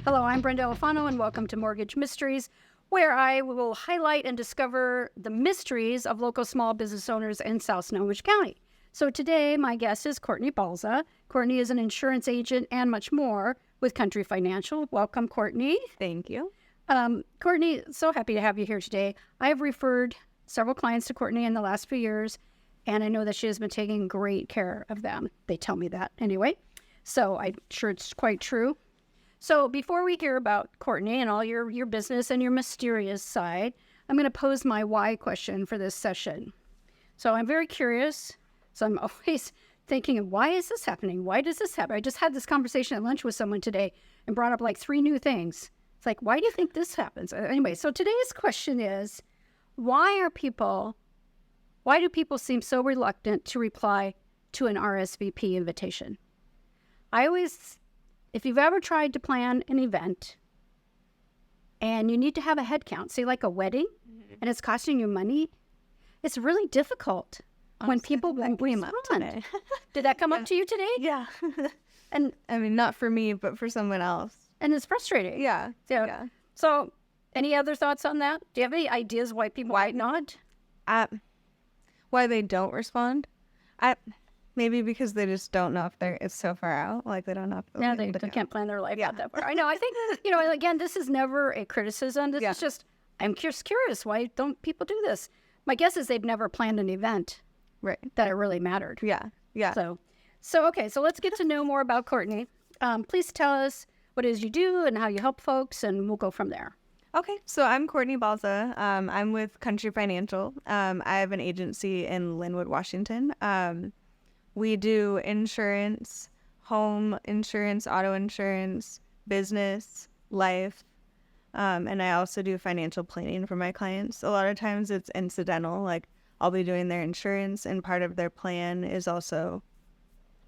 Hello, I'm Brenda Alfano, and welcome to Mortgage Mysteries, where I will highlight and discover the mysteries of local small business owners in South Snohomish County. So today, my guest is Courtney Balza. Courtney is an insurance agent and much more with Country Financial. Welcome, Courtney. Thank you. Courtney, so happy to have you here today. I have referred several clients to Courtney in the last few years, and I know that she has been taking great care of them. They tell me that anyway, so I'm sure it's quite true. So before we hear about Courtney and all your business and your mysterious side, I'm going to pose my why question for this session. So I'm very curious. So I'm always thinking, why is this happening? Why does this happen? I just had this conversation at lunch with someone today and brought up like 3 new things. It's like, why do you think this happens? Anyway, so today's question is, why do people seem so reluctant to reply to an RSVP invitation? If you've ever tried to plan an event and you need to have a head count, say like a wedding, and it's costing you money, it's really difficult when people won't respond. Did that come up to you today? Yeah. And I mean, not for me, but for someone else. And it's frustrating. Yeah. Yeah. So any other thoughts on that? Do you have any ideas why people might not? Why they don't respond? Maybe because they just don't know if it's so far out. Like they don't know if they can't plan their life out that far. I know. I think, again, this is never a criticism. This is just, I'm just curious. Why don't people do this? My guess is they've never planned an event that it really mattered. Yeah. So okay. So let's get to know more about Courtney. Please tell us what it is you do and how you help folks, and we'll go from there. Okay, so I'm Courtney Balza. I'm with Country Financial. I have an agency in Linwood, Washington. We do insurance, home insurance, auto insurance, business, life, and I also do financial planning for my clients. A lot of times it's incidental, like I'll be doing their insurance, and part of their plan is also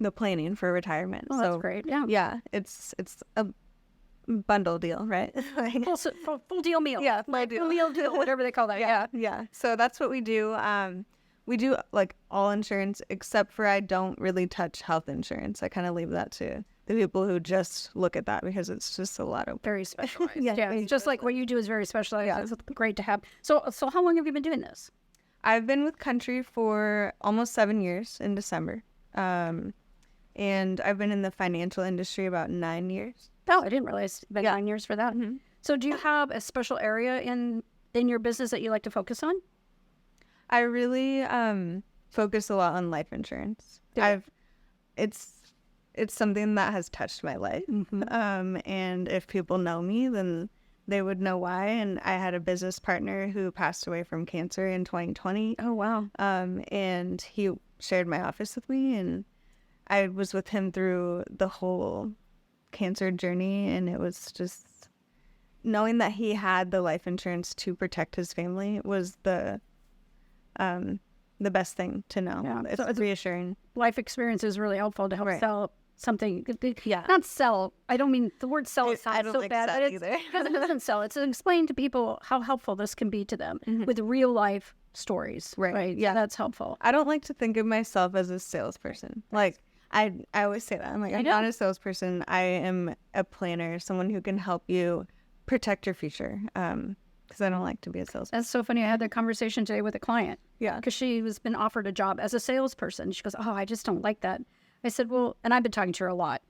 the planning for retirement. Oh, that's great. Yeah, it's a bundle deal, right? Full deal meal. Yeah, my deal. Full meal deal, whatever they call that. Yeah. So that's what we do. We do like all insurance, except for I don't really touch health insurance. I kind of leave that to the people who just look at that because it's just a lot of very specialized. It's just like what you do is very specialized. Yeah. It's great to have. So how long have you been doing this? I've been with Country for almost 7 years in December. And I've been in the financial industry about 9 years. Oh, I didn't realize it's been 9 years for that. Mm-hmm. So do you have a special area in your business that you like to focus on? I really focus a lot on life insurance. It's something that has touched my life. Mm-hmm. And if people know me, then they would know why. And I had a business partner who passed away from cancer in 2020. Oh, wow. And he shared my office with me, and I was with him through the whole cancer journey, and it was just knowing that he had the life insurance to protect his family was the best thing to know. Yeah. It's reassuring. Life experience is really helpful to help sell something. Yeah. Not sell. I don't mean the word sell. I don't so like bad. Sell either. Because it doesn't sell. It's to explain to people how helpful this can be to them with real life stories. Right. Yeah, that's helpful. I don't like to think of myself as a salesperson. Like I always say that. I'm like, I'm not a salesperson. I am a planner, someone who can help you protect your future. Because I don't like to be a salesperson. That's so funny. I had that conversation today with a client. Yeah. Because she was been offered a job as a salesperson. She goes, oh, I just don't like that. I said, well, and I've been talking to her a lot.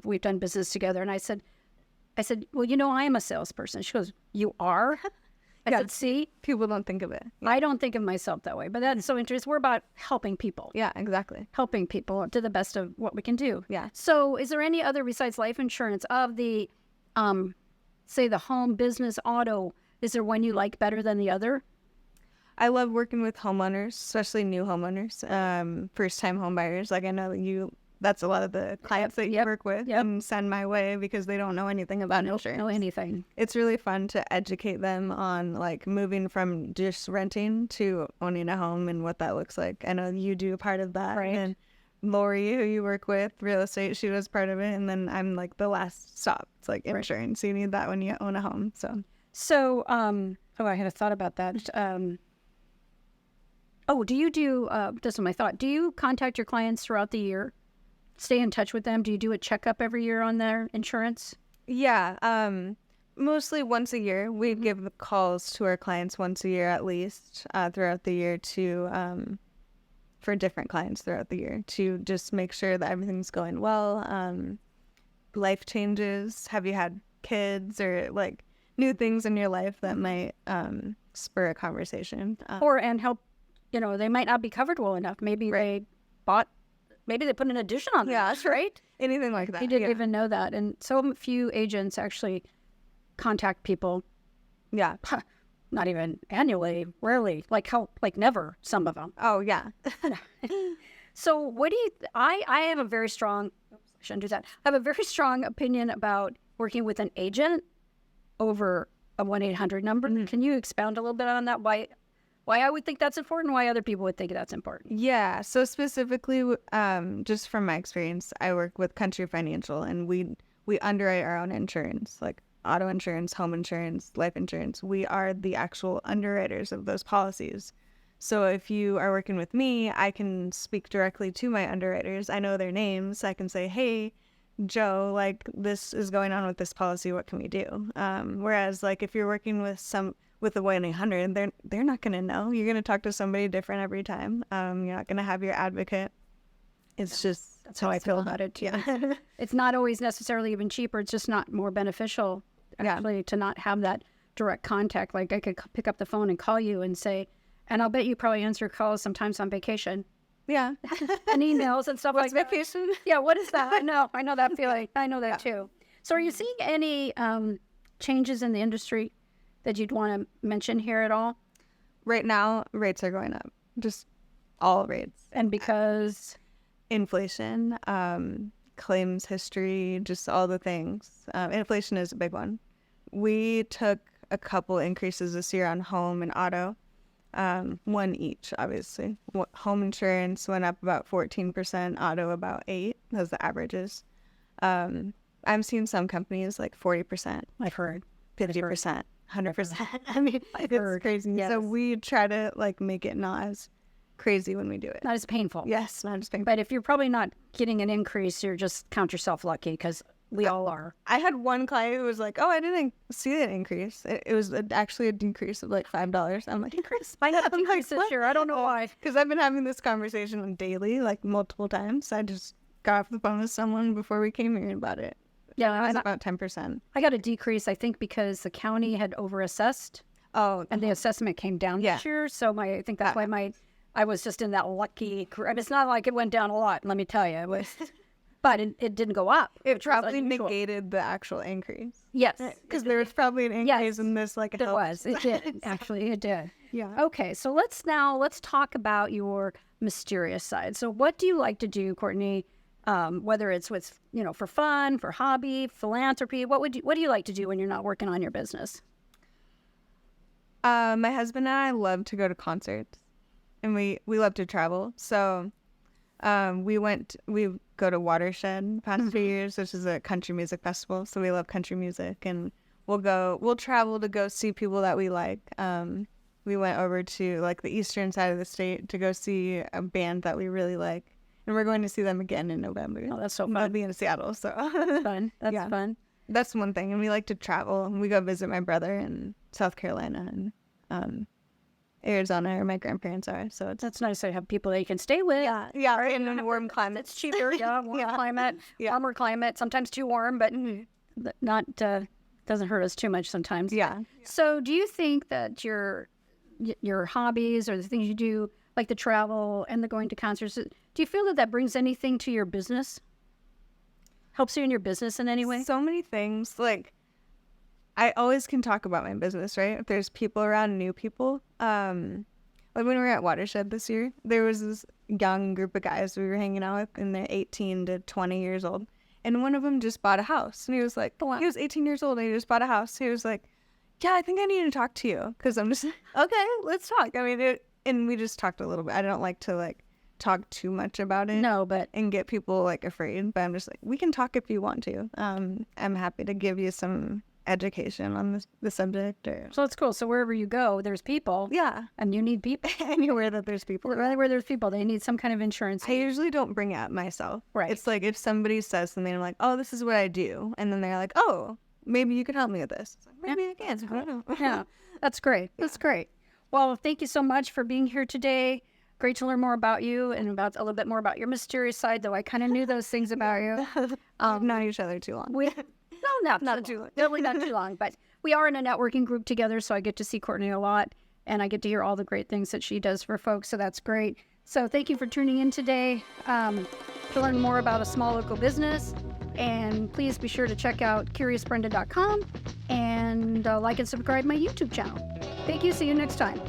We've done business together. And I said, well, I am a salesperson. She goes, you are? I said, see? People don't think of it. Yeah. I don't think of myself that way. But that's so interesting. We're about helping people. Yeah, exactly. Helping people to the best of what we can do. Yeah. So is there any other besides life insurance of the, say, the home, business, auto, is there one you like better than the other? I love working with homeowners, especially new homeowners, first-time home buyers. Like I know that's a lot of the clients that you work with and send my way because they don't know anything about insurance. Know anything. It's really fun to educate them on like moving from just renting to owning a home and what that looks like. I know you do part of that. Right. And Lori, who you work with, real estate, she was part of it. And then I'm like the last stop. It's like insurance. You need that when you own a home. So, I had a thought about that. Do you do, this is my thought, do you contact your clients throughout the year? Stay in touch with them? Do you do a checkup every year on their insurance? Yeah, mostly once a year. We give the calls to our clients once a year at least, throughout the year for different clients throughout the year to just make sure that everything's going well. Life changes. Have you had kids or like new things in your life that might spur a conversation? And help, they might not be covered well enough. Maybe maybe they put an addition on that, right? Anything like that. You didn't even know that. And so few agents actually contact people. Yeah. Not even annually, rarely, like never, some of them. Oh, yeah. So what do you, I have a very strong, oops, I shouldn't do that. I have a very strong opinion about working with an agent over a 1-800 number. Mm-hmm. Can you expound a little bit on that? Why I would think that's important, why other people would think that's important? Yeah. So specifically, just from my experience, I work with Country Financial, and we underwrite our own insurance, like auto insurance, home insurance, life insurance. We are the actual underwriters of those policies. So if you are working with me, I can speak directly to my underwriters. I know their names. I can say, hey, Joe, like this is going on with this policy. What can we do? Whereas like if you're working with the 1-800, they're not going to know. You're going to talk to somebody different every time. You're not going to have your advocate. It's just That's how I feel about it too. Yeah. It's not always necessarily even cheaper. It's just not more beneficial actually to not have that direct contact. Like I could pick up the phone and call you and say, and I'll bet you probably answer calls sometimes on vacation. Yeah. And emails and stuff What's like vacation? that. Yeah, what is that? I know that feeling. I know that too. So are you seeing any changes in the industry that you'd want to mention here at all? Right now, rates are going up. Just all rates. And because inflation, claims history, just all the things. Inflation is a big one. We took a couple increases this year on home and auto. One each, obviously. Home insurance went up about 14%, auto about 8%. Those are the averages. I'm seeing some companies like 40%. I've heard. 50%, 100%. I mean, it's crazy. Yes. So we try to like make it not as crazy when we do it. Not as painful. Yes, not as painful. But if you're probably not getting an increase, you're just count yourself lucky because we all are. I had one client who was like, oh, I didn't see an increase. It was actually a decrease of like $5. I'm like, increase? I had a decrease this year. I don't know why. Because I've been having this conversation daily, like multiple times. I just got off the phone with someone before we came here about it. Yeah, it was about 10%. I got a decrease, I think, because the county had overassessed. Oh. And the assessment came down this year. So I think that's why I was just in that lucky. I mean, it's not like it went down a lot, let me tell you. It was, but it didn't go up. It probably negated the actual increase. Yes. Because there was probably an increase in this. Like it was. It did. Actually, it did. Yeah. Okay. So let's talk about your mysterious side. So what do you like to do, Courtney? Whether it's with, for fun, for hobby, philanthropy, what do you like to do when you're not working on your business? My husband and I love to go to concerts, and we love to travel. So, we go to Watershed the past few years, which is a country music festival. So we love country music, and we'll travel to go see people that we like. We went over to like the eastern side of the state to go see a band that we really like. And we're going to see them again in November. Oh, that's so fun. I'll be in Seattle, so. Fun. That's fun. That's one thing. And we like to travel. We go visit my brother in South Carolina and Arizona, where my grandparents are. So that's nice to have people that you can stay with. Yeah, right. In a warm climate. It's cheaper. Yeah, climate. Yeah. Warmer climate. Sometimes too warm, but not doesn't hurt us too much sometimes. Yeah. So do you think that your hobbies or the things you do, like the travel and the going to concerts, do you feel that brings anything to your business? Helps you in your business in any way? So many things. Like, I always can talk about my business, right? If there's people around, new people. Like when we were at Watershed this year, there was this young group of guys we were hanging out with, and they're 18 to 20 years old. And one of them just bought a house. And he was like, he was 18 years old and he just bought a house. He was like, yeah, I think I need to talk to you. Because I'm just, okay, let's talk. I mean, and we just talked a little bit. I don't like to talk too much about it. No, but and get people afraid. But I'm just like, we can talk if you want to. I'm happy to give you some education on the subject. Or So it's cool. So wherever you go, there's people. yeah, And you need people. anywhere that there's people. Right where there's people, they need some kind of insurance. I usually don't bring it up myself. Right. It's like if somebody says something, I'm like, oh, this is what I do. And then they're like, oh, maybe you could help me with this. It's like, maybe I can. I don't know. Yeah, that's great. That's great. Well, thank you so much for being here today. Great to learn more about you and about a little bit more about your mysterious side, though I kind of knew those things about you. We've known each other too long. Not too long. Really not too long, but we are in a networking group together, so I get to see Courtney a lot, and I get to hear all the great things that she does for folks, so that's great. So thank you for tuning in today to learn more about a small local business, and please be sure to check out curiousbrenda.com and like and subscribe to my YouTube channel. Thank you. See you next time.